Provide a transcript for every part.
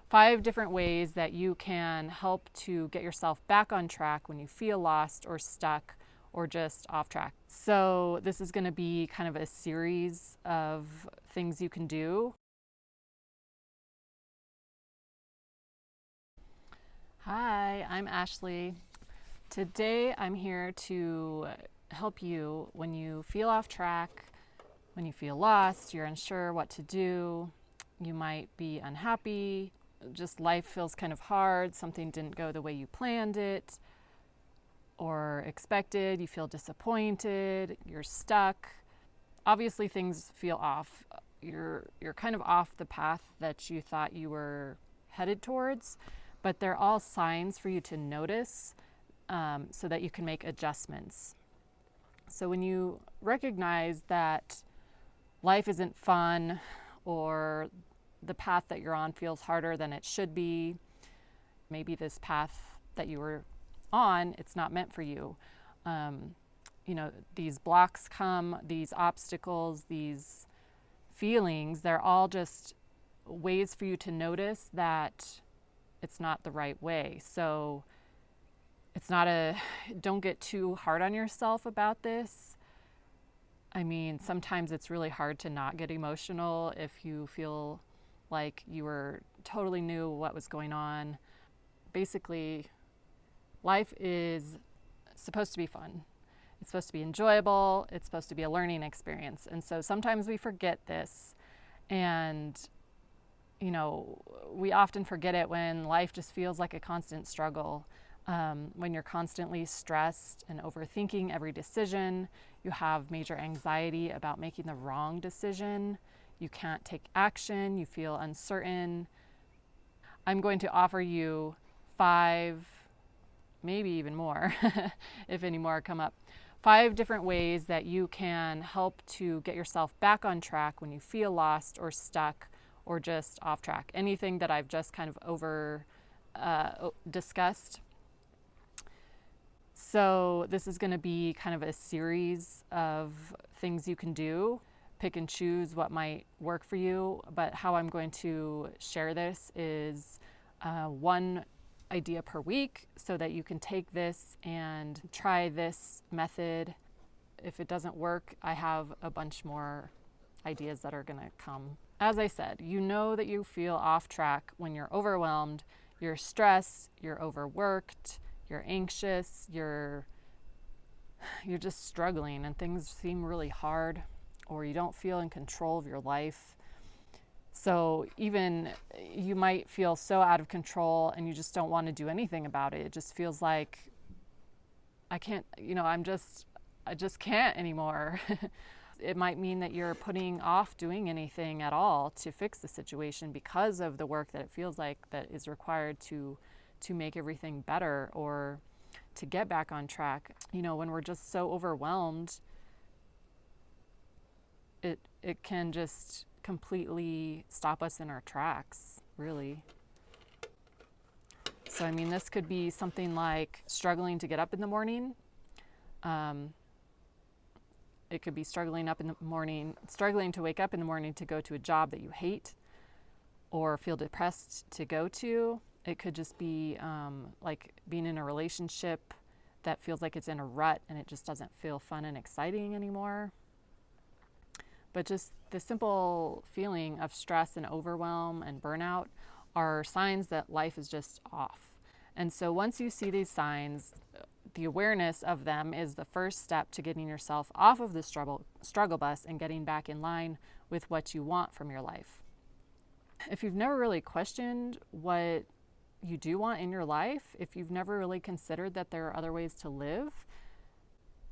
5 different ways that you can help to get yourself back on track when you feel lost or stuck or just off track. So this is going to be kind of a series of things you can do. Hi, I'm Ashley. Today I'm here to help you when you feel off track, when you feel lost, you're unsure what to do, you might be unhappy, just life feels kind of hard, something didn't go the way you planned it or expected, you feel disappointed, you're stuck. Obviously things feel off. You're kind of off the path that you thought you were headed towards, but they're all signs for you to notice so that you can make adjustments. So when you recognize that life isn't fun or the path that you're on feels harder than it should be, maybe this path that you were on, it's not meant for you. These blocks come, these obstacles, these feelings, they're all just ways for you to notice that it's not the right way. So don't get too hard on yourself about this. I mean, sometimes it's really hard to not get emotional if you feel like you were totally knew what was going on. Basically, life is supposed to be fun. It's supposed to be enjoyable. It's supposed to be a learning experience. And so sometimes we forget this. And, we often forget it when life just feels like a constant struggle. When you're constantly stressed and overthinking every decision, you have major anxiety about making the wrong decision. You can't take action. You feel uncertain. I'm going to offer you 5, maybe even more, if any more come up, 5 different ways that you can help to get yourself back on track when you feel lost or stuck or just off track. Anything that I've just kind of discussed. So this is going to be kind of a series of things you can do. Pick and choose what might work for you. But how I'm going to share this is one idea per week so that you can take this and try this method. If it doesn't work, I have a bunch more ideas that are going to come. As I said, you know that you feel off track when you're overwhelmed, you're stressed, you're overworked, you're anxious, you're just struggling and things seem really hard, or you don't feel in control of your life. So even you might feel so out of control and you just don't want to do anything about it. It just feels like I just can't anymore. It might mean that you're putting off doing anything at all to fix the situation because of the work that it feels like that is required to make everything better or to get back on track. When we're just so overwhelmed, it can just completely stop us in our tracks, really. So, this could be something like struggling to get up in the morning. It could be struggling to wake up in the morning to go to a job that you hate or feel depressed to go to. It could just be like being in a relationship that feels like it's in a rut and it just doesn't feel fun and exciting anymore. But just the simple feeling of stress and overwhelm and burnout are signs that life is just off. And so once you see these signs, the awareness of them is the first step to getting yourself off of the struggle bus and getting back in line with what you want from your life. If you've never really questioned what you do want in your life, if you've never really considered that there are other ways to live,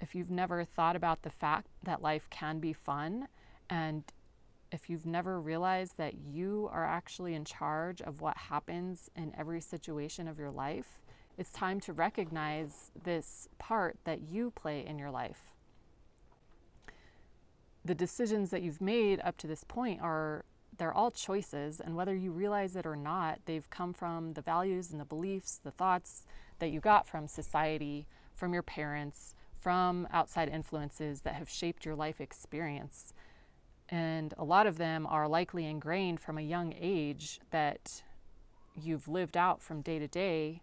if you've never thought about the fact that life can be fun, and if you've never realized that you are actually in charge of what happens in every situation of your life, it's time to recognize this part that you play in your life. The decisions that you've made up to this point they're all choices, and whether you realize it or not, they've come from the values and the beliefs, the thoughts that you got from society, from your parents, from outside influences that have shaped your life experience. And a lot of them are likely ingrained from a young age that you've lived out from day to day,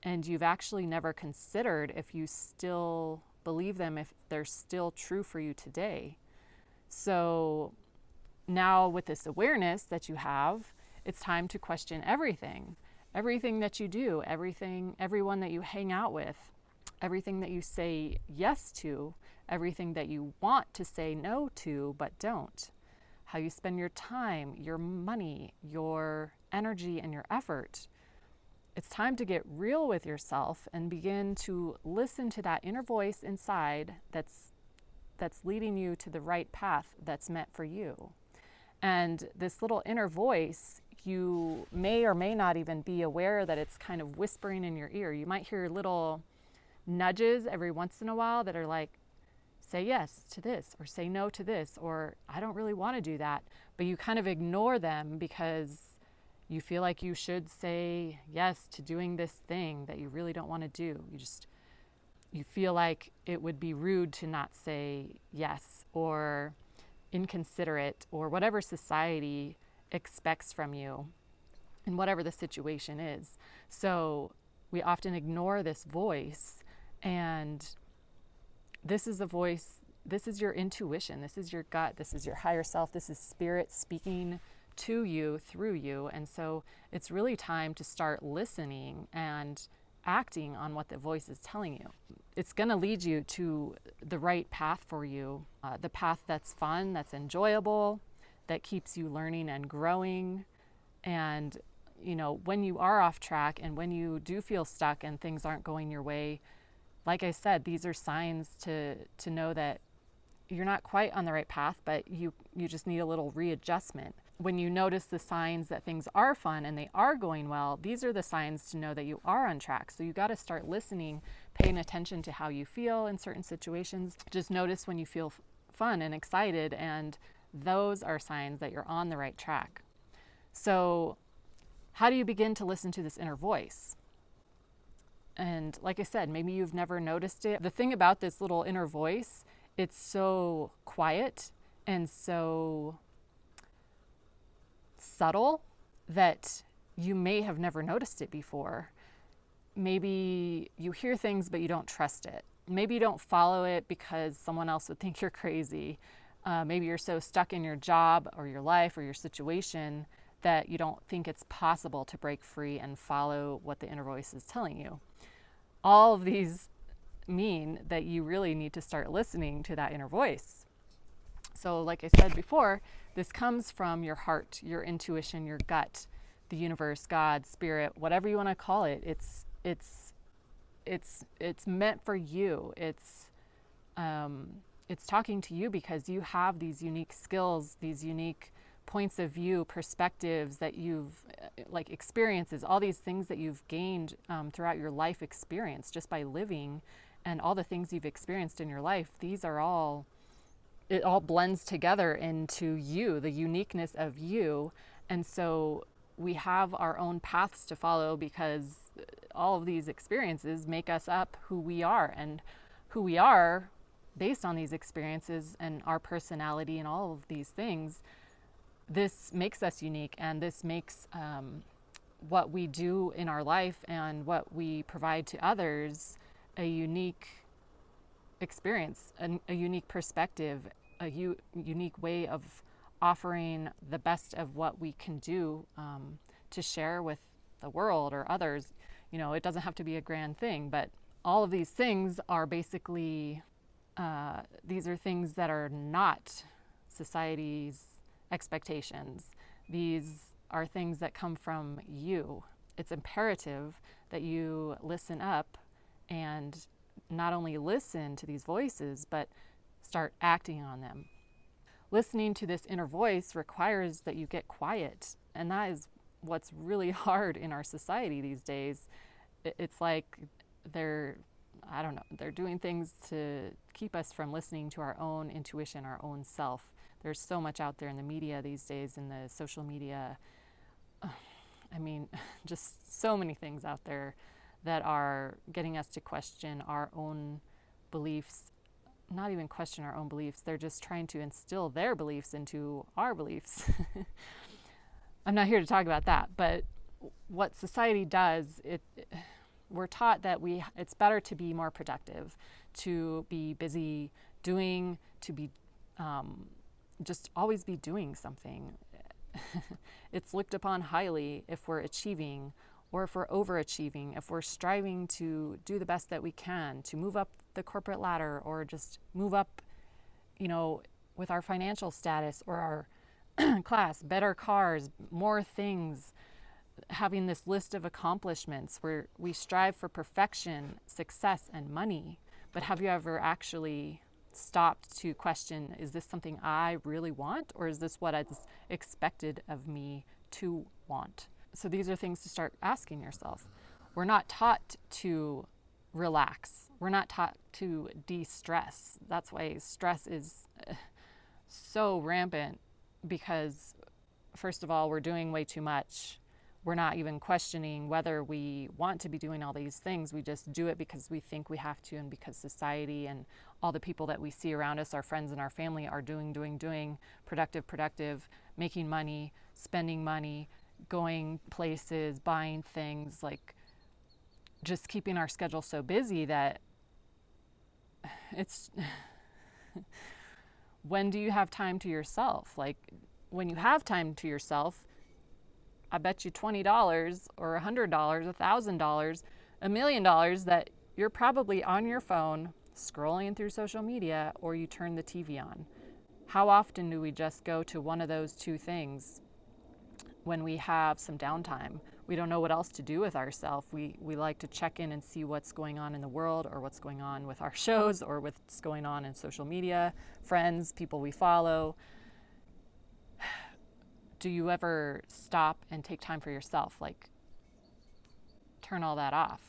and you've actually never considered if you still believe them, if they're still true for you today. So now with this awareness that you have, it's time to question everything that you do, everyone that you hang out with, everything that you say yes to, everything that you want to say no to but don't, how you spend your time, your money, your energy, and your effort. It's time to get real with yourself and begin to listen to that inner voice inside that's leading you to the right path that's meant for you. And this little inner voice, you may or may not even be aware that it's kind of whispering in your ear. You might hear little nudges every once in a while that are like, say yes to this, or say no to this, or I don't really want to do that. But you kind of ignore them because you feel like you should say yes to doing this thing that you really don't want to do. You feel like it would be rude to not say yes, or inconsiderate, or whatever society expects from you in whatever the situation is. So we often ignore this voice, and this is the voice, this is your intuition, this is your gut, this is your higher self, this is spirit speaking to you through you. And so it's really time to start listening and acting on what the voice is telling you. It's going to lead you to the right path for you, the path that's fun, that's enjoyable, that keeps you learning and growing. And, when you are off track and when you do feel stuck and things aren't going your way, like I said, these are signs to know that you're not quite on the right path, but you just need a little readjustment. When you notice the signs that things are fun and they are going well, these are the signs to know that you are on track. So you got to start listening, paying attention to how you feel in certain situations. Just notice when you feel fun and excited, and those are signs that you're on the right track. So how do you begin to listen to this inner voice? And like I said, maybe you've never noticed it. The thing about this little inner voice, it's so quiet and so subtle that you may have never noticed it before. Maybe you hear things, but you don't trust it. Maybe you don't follow it because someone else would think you're crazy. Maybe you're so stuck in your job or your life or your situation that you don't think it's possible to break free and follow what the inner voice is telling you. All of these mean that you really need to start listening to that inner voice. So like I said before, this comes from your heart, your intuition, your gut, the universe, God, spirit, whatever you want to call it. It's meant for you. It's talking to you because you have these unique skills, these unique points of view, perspectives that you've, like experiences, all these things that you've gained throughout your life experience just by living, and all the things you've experienced in your life. These are all, it all blends together into you, the uniqueness of you. And so we have our own paths to follow because all of these experiences make us up who we are, and who we are based on these experiences and our personality and all of these things. This makes us unique, and this makes what we do in our life and what we provide to others a unique experience, a unique perspective, a unique way of offering the best of what we can do to share with the world or others. It doesn't have to be a grand thing, but all of these things are basically, these are things that are not society's expectations. These are things that come from you. It's imperative that you listen up and not only listen to these voices, but start acting on them. Listening to this inner voice requires that you get quiet, and that is what's really hard in our society these days. It's like they're doing things to keep us from listening to our own intuition, our own self. There's so much out there in the media these days, in the social media. Just so many things out there that are getting us to question our own beliefs. Not even question our own beliefs. They're just trying to instill their beliefs into our beliefs. I'm not here to talk about that, but what society does, we're taught that it's better to be more productive, to be busy doing, to be just always be doing something. It's looked upon highly if we're achieving, or if we're overachieving, if we're striving to do the best that we can, to move up the corporate ladder, or just move up, with our financial status or our class, better cars, more things, having this list of accomplishments where we strive for perfection, success, and money. But have you ever actually stopped to question, is this something I really want, or is this what is expected of me to want? So these are things to start asking yourself. We're not taught to relax. We're not taught to de-stress. That's why stress is so rampant, because first of all, we're doing way too much. We're not even questioning whether we want to be doing all these things. We just do it because we think we have to, and because society and all the people that we see around us, our friends and our family, are doing, productive, making money, spending money, going places, buying things, like just keeping our schedule so busy that it's when do you have time to yourself? Like, when you have time to yourself, I bet you $20 or $100, $1,000, $1 million that you're probably on your phone scrolling through social media, or you turn the TV on. How often do we just go to one of those two things when we have some downtime? We don't know what else to do with ourselves. We like to check in and see what's going on in the world, or what's going on with our shows, or what's going on in social media, friends, people we follow. Do you ever stop and take time for yourself? Like, turn all that off.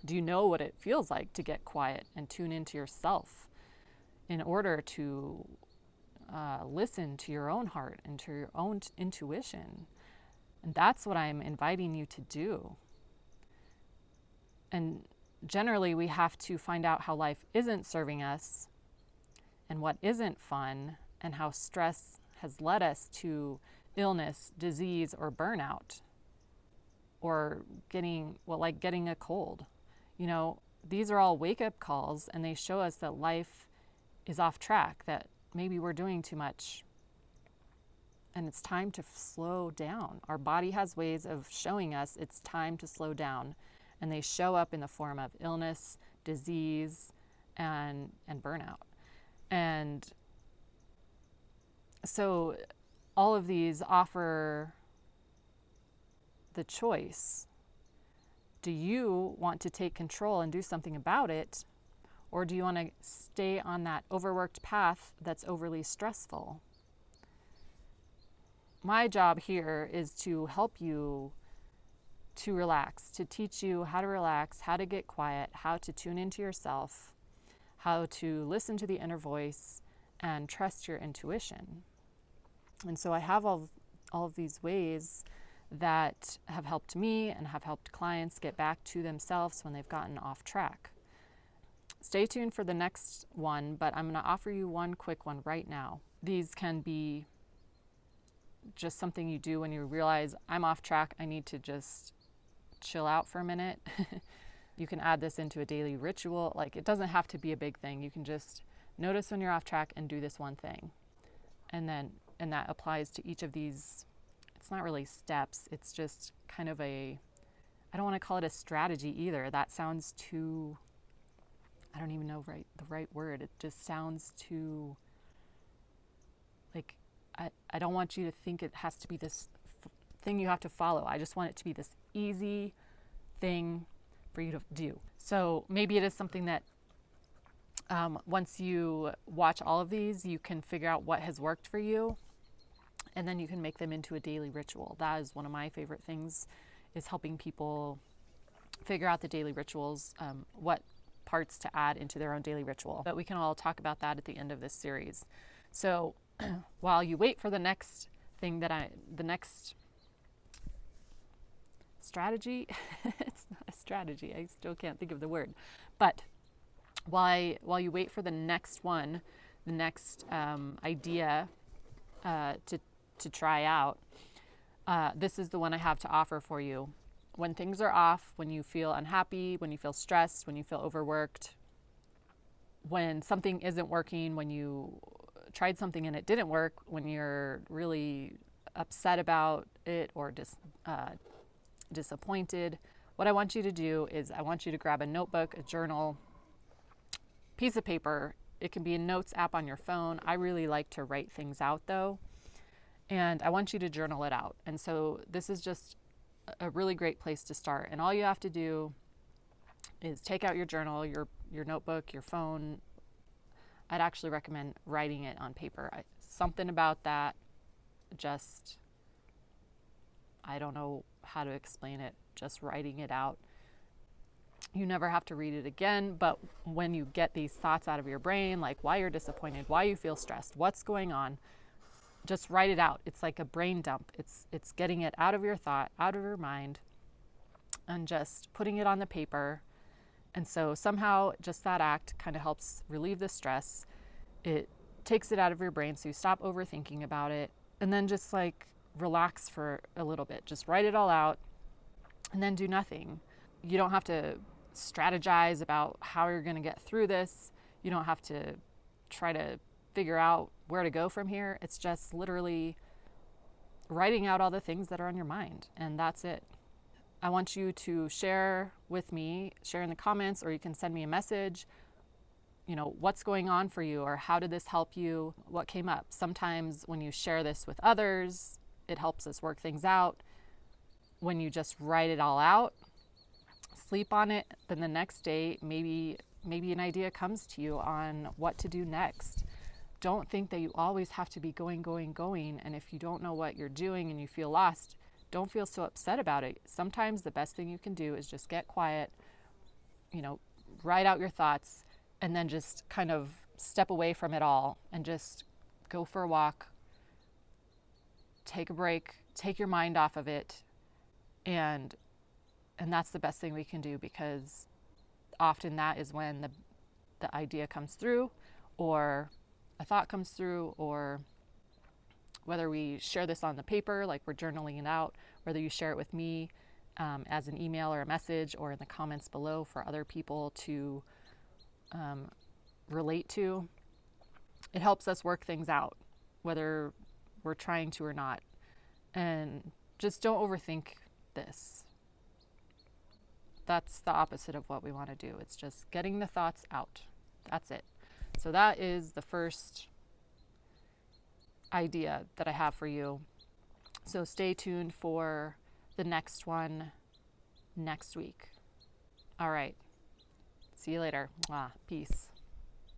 Do you know what it feels like to get quiet and tune into yourself in order to listen to your own heart and to your own intuition? And that's what I'm inviting you to do. And generally, we have to find out how life isn't serving us and what isn't fun, and how stress has led us to illness, disease, or burnout, or getting a cold. These are all wake-up calls, and they show us that life is off track, that maybe we're doing too much, and it's time to slow down. Our body has ways of showing us it's time to slow down, and they show up in the form of illness, disease, and burnout. And so all of these offer the choice. Do you want to take control and do something about it? Or do you want to stay on that overworked path that's overly stressful? My job here is to help you to relax, to teach you how to relax, how to get quiet, how to tune into yourself, how to listen to the inner voice, and trust your intuition. And so I have all of these ways that have helped me and have helped clients get back to themselves when they've gotten off track. Stay tuned for the next one, but I'm going to offer you one quick one right now. These can be just something you do when you realize, I'm off track, I need to just chill out for a minute. You can add this into a daily ritual. Like, it doesn't have to be a big thing. You can just notice when you're off track and do this one thing. And that applies to each of these. It's not really steps. It's just kind of I don't want to call it a strategy either. That sounds too, I don't even know the right word. It just sounds too, like, I don't want you to think it has to be this thing you have to follow. I just want it to be this easy thing for you to do. So maybe it is something that once you watch all of these, you can figure out what has worked for you, and then you can make them into a daily ritual. That is one of my favorite things, is helping people figure out the daily rituals, what parts to add into their own daily ritual. But we can all talk about that at the end of this series. So while you wait for the next thing the next strategy, it's not a strategy, I still can't think of the word, but while you wait for the next one, the next idea to try out, This is the one I have to offer for you. When things are off, when you feel unhappy, when you feel stressed, when you feel overworked, when something isn't working, when you tried something and it didn't work, when you're really upset about it or disappointed, what I want you to do is I want you to grab a notebook, a journal, piece of paper. It can be a notes app on your phone. I really like to write things out though. And I want you to journal it out. And so this is just a really great place to start. And all you have to do is take out your journal, your notebook, your phone. I'd actually recommend writing it on paper. Something about that, just, I don't know how to explain it, just writing it out. You never have to read it again, but when you get these thoughts out of your brain, like why you're disappointed, why you feel stressed, what's going on, just write it out. It's like a brain dump. It's getting it out of your thought, out of your mind, and just putting it on the paper. And so somehow just that act kind of helps relieve the stress. It takes it out of your brain so you stop overthinking about it, and then just like relax for a little bit. Just write it all out and then do nothing. You don't have to strategize about how you're going to get through this. You don't have to try to figure out where to go from here. It's just literally writing out all the things that are on your mind, and that's it. I want you to share with me, share in the comments, or you can send me a message, what's going on for you, or how did this help you? What came up? Sometimes when you share this with others, it helps us work things out. When you just write it all out, sleep on it, then the next day, maybe an idea comes to you on what to do next. Don't think that you always have to be going. And if you don't know what you're doing and you feel lost, don't feel so upset about it. Sometimes the best thing you can do is just get quiet, write out your thoughts, and then just kind of step away from it all and just go for a walk, take a break, take your mind off of it. And that's the best thing we can do, because often that is when the idea comes through, or a thought comes through, or whether we share this on the paper, like we're journaling it out, whether you share it with me as an email or a message, or in the comments below for other people to relate to. It helps us work things out, whether we're trying to or not. And just don't overthink this. That's the opposite of what we want to do. It's just getting the thoughts out. That's it. So that is the first idea that I have for you. So stay tuned for the next one next week. All right. See you later. Peace.